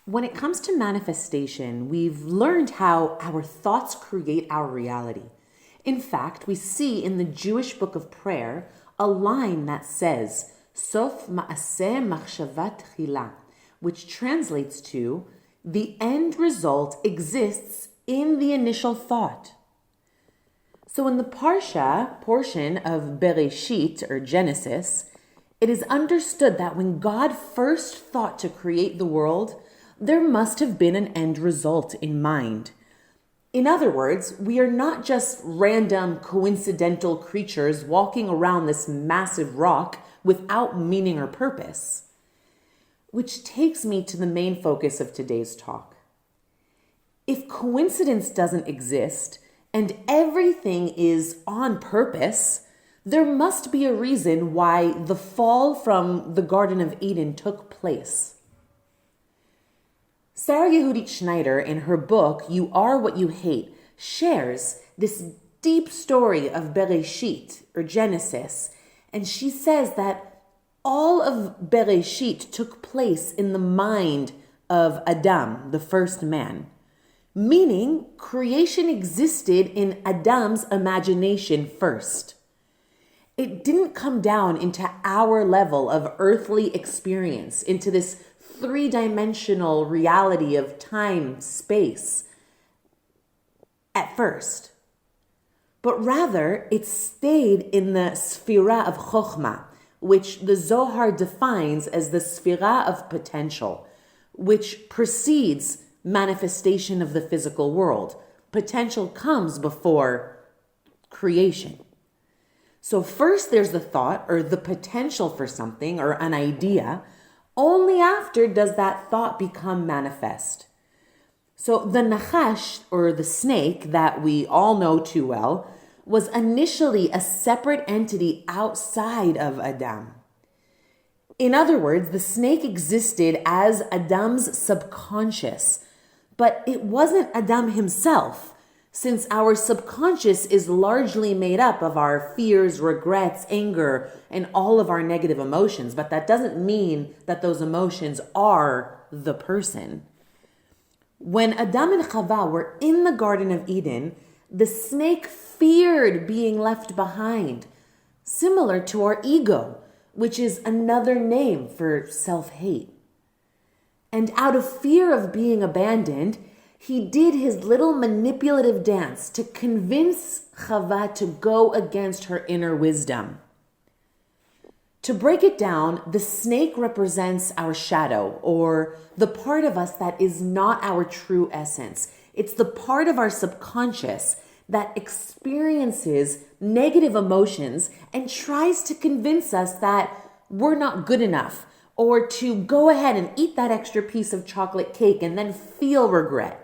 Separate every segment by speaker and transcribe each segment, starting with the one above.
Speaker 1: When it comes to manifestation, we've learned how our thoughts create our reality. In fact, we see in the Jewish book of prayer a line that says, Sof ma'aseh machshavat chila, which translates to, the end result exists in the initial thought. So in the Parsha portion of Bereishit, or Genesis, it is understood that when God first thought to create the world, there must have been an end result in mind. In other words, we are not just random coincidental creatures walking around this massive rock without meaning or purpose. Which takes me to the main focus of today's talk. If coincidence doesn't exist and everything is on purpose, there must be a reason why the fall from the Garden of Eden took place. Sarah Yehudit Schneider, in her book, You Are What You Hate, shares this deep story of Bereishit, or Genesis, and she says that all of Bereishit took place in the mind of Adam, the first man, meaning creation existed in Adam's imagination first. It didn't come down into our level of earthly experience, into this three-dimensional reality of time, space, at first. But rather, it stayed in the sphira of Chokhmah, which the Zohar defines as the sphira of potential, which precedes manifestation of the physical world. Potential comes before creation. So first there's the thought or the potential for something or an idea. Only after does that thought become manifest. So the Nachash, or the snake that we all know too well, was initially a separate entity outside of Adam. In other words, the snake existed as Adam's subconscious, but it wasn't Adam himself, since our subconscious is largely made up of our fears, regrets, anger, and all of our negative emotions. But that doesn't mean that those emotions are the person. When Adam and Chava were in the Garden of Eden, the snake feared being left behind, similar to our ego, which is another name for self-hate. And out of fear of being abandoned, he did his little manipulative dance to convince Chava to go against her inner wisdom. To break it down, the snake represents our shadow, or the part of us that is not our true essence. It's the part of our subconscious that experiences negative emotions and tries to convince us that we're not good enough, or to go ahead and eat that extra piece of chocolate cake and then feel regret.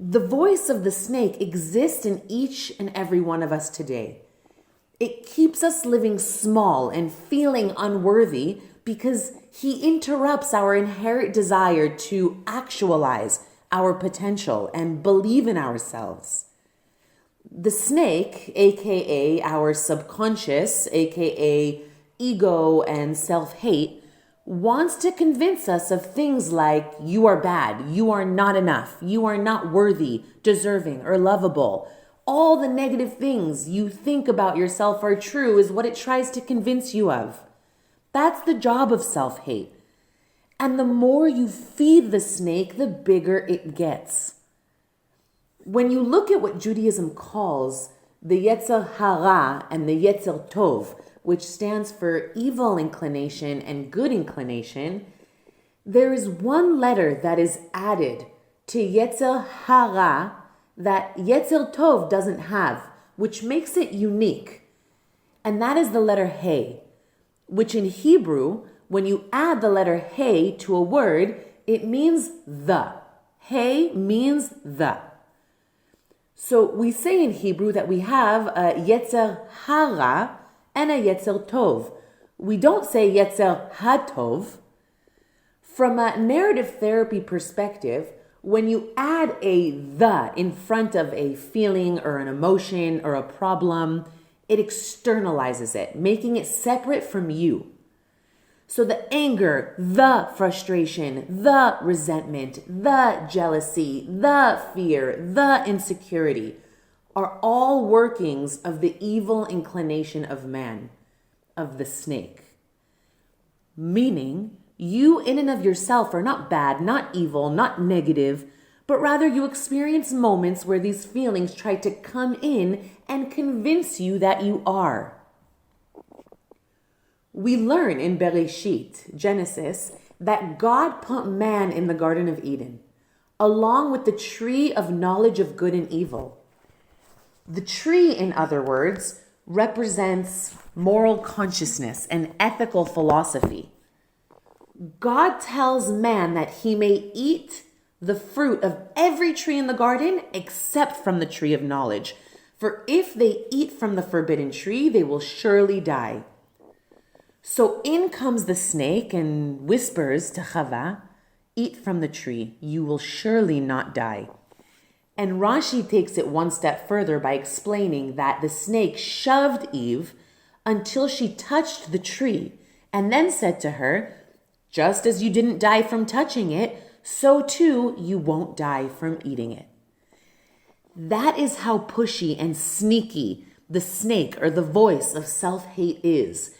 Speaker 1: The voice of the snake exists in each and every one of us today. It keeps us living small and feeling unworthy because he interrupts our inherent desire to actualize our potential and believe in ourselves. The snake, aka our subconscious, aka ego and self-hate, wants to convince us of things like you are bad, you are not enough, you are not worthy, deserving, or lovable. All the negative things you think about yourself are true is what it tries to convince you of. That's the job of self-hate. And the more you feed the snake, the bigger it gets. When you look at what Judaism calls the Yetzer Hara and the Yetzer Tov, which stands for evil inclination and good inclination, there is one letter that is added to Yetzer Hara that Yetzer Tov doesn't have, which makes it unique. And that is the letter Hey, which in Hebrew, when you add the letter Hey to a word, it means the. Hey means the. So we say in Hebrew that we have a Yetzer Hara and a Yetzer Tov. We don't say Yetzer HaTov. From a narrative therapy perspective, when you add a the in front of a feeling or an emotion or a problem, it externalizes it, making it separate from you. So the anger, the frustration, the resentment, the jealousy, the fear, the insecurity are all workings of the evil inclination of man, of the snake. Meaning, you in and of yourself are not bad, not evil, not negative, but rather you experience moments where these feelings try to come in and convince you that you are. We learn in Bereishit, Genesis, that God put man in the Garden of Eden, along with the tree of knowledge of good and evil. The tree, in other words, represents moral consciousness and ethical philosophy. God tells man that he may eat the fruit of every tree in the garden except from the tree of knowledge. For if they eat from the forbidden tree, they will surely die. So in comes the snake and whispers to Chava, eat from the tree, you will surely not die. And Rashi takes it one step further by explaining that the snake shoved Eve until she touched the tree and then said to her, just as you didn't die from touching it, so too you won't die from eating it. That is how pushy and sneaky the snake or the voice of self-hate is.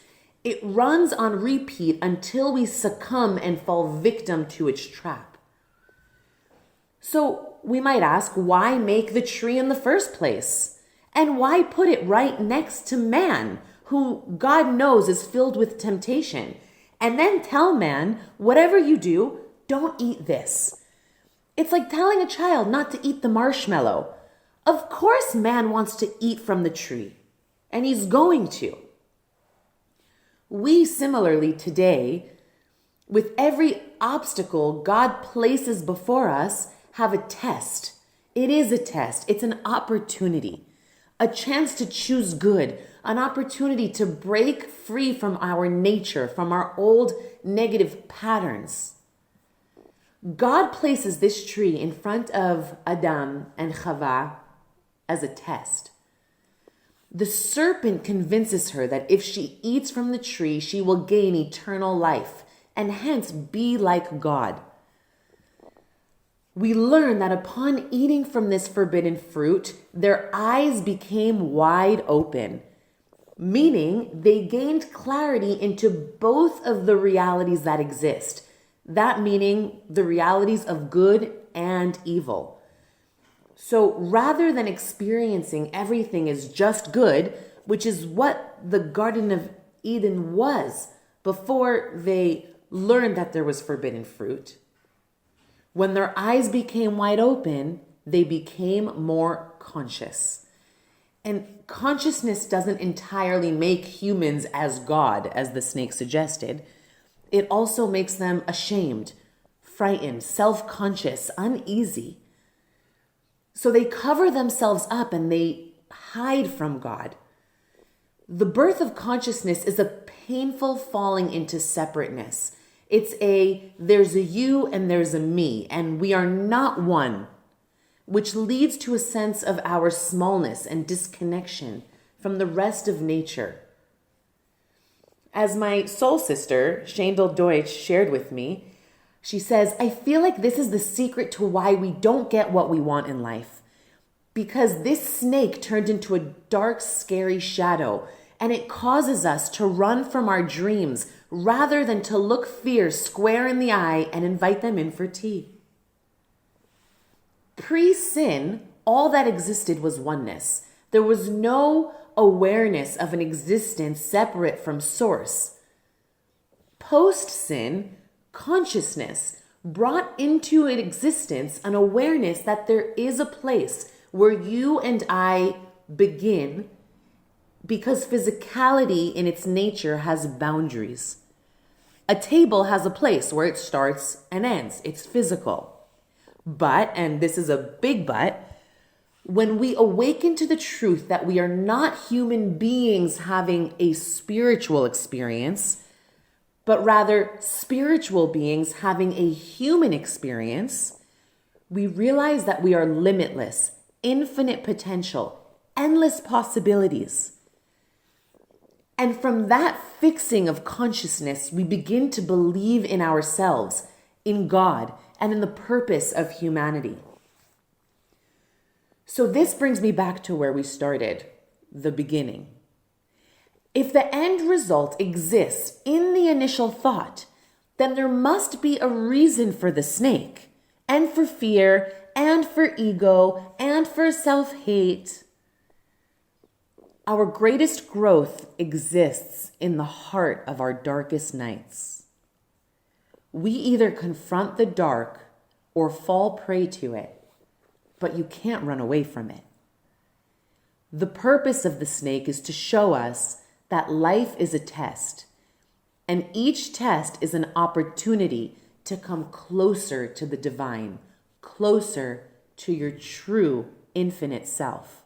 Speaker 1: It runs on repeat until we succumb and fall victim to its trap. So we might ask, why make the tree in the first place? And why put it right next to man, who God knows is filled with temptation? And then tell man, whatever you do, don't eat this. It's like telling a child not to eat the marshmallow. Of course man wants to eat from the tree, and he's going to. We similarly today, with every obstacle God places before us, have a test. It is a test. It's an opportunity, a chance to choose good, an opportunity to break free from our nature, from our old negative patterns. God places this tree in front of Adam and Chava as a test. The serpent convinces her that if she eats from the tree, she will gain eternal life and hence be like God. We learn that upon eating from this forbidden fruit, their eyes became wide open, meaning they gained clarity into both of the realities that exist. That meaning the realities of good and evil. So rather than experiencing everything as just good, which is what the Garden of Eden was before they learned that there was forbidden fruit, when their eyes became wide open, they became more conscious. And consciousness doesn't entirely make humans as God, as the snake suggested. It also makes them ashamed, frightened, self-conscious, uneasy. So they cover themselves up and they hide from God. The birth of consciousness is a painful falling into separateness. It's there's a you and there's a me, and we are not one, which leads to a sense of our smallness and disconnection from the rest of nature. As my soul sister, Shandel Deutsch, shared with me, she says, I feel like this is the secret to why we don't get what we want in life. Because this snake turned into a dark, scary shadow, and it causes us to run from our dreams rather than to look fear square in the eye and invite them in for tea. Pre-sin, all that existed was oneness. There was no awareness of an existence separate from source. Post-sin, consciousness brought into existence an awareness that there is a place where you and I begin, because physicality in its nature has boundaries. A table has a place where it starts and ends. It's physical. But, and this is a big but, when we awaken to the truth that we are not human beings having a spiritual experience, but rather spiritual beings having a human experience, we realize that we are limitless, infinite potential, endless possibilities. And from that fixing of consciousness, we begin to believe in ourselves, in God, and in the purpose of humanity. So this brings me back to where we started, the beginning. If the end result exists in the initial thought, then there must be a reason for the snake, and for fear, and for ego, and for self-hate. Our greatest growth exists in the heart of our darkest nights. We either confront the dark or fall prey to it, but you can't run away from it. The purpose of the snake is to show us that life is a test, and each test is an opportunity to come closer to the divine, closer to your true infinite self.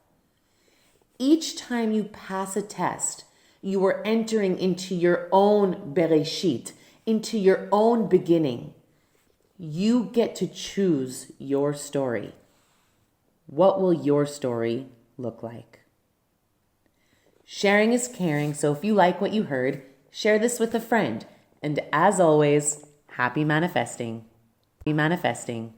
Speaker 1: Each time you pass a test, you are entering into your own Bereishit, into your own beginning. You get to choose your story. What will your story look like? Sharing is caring, so if you like what you heard, share this with a friend. And as always, happy manifesting. Happy manifesting.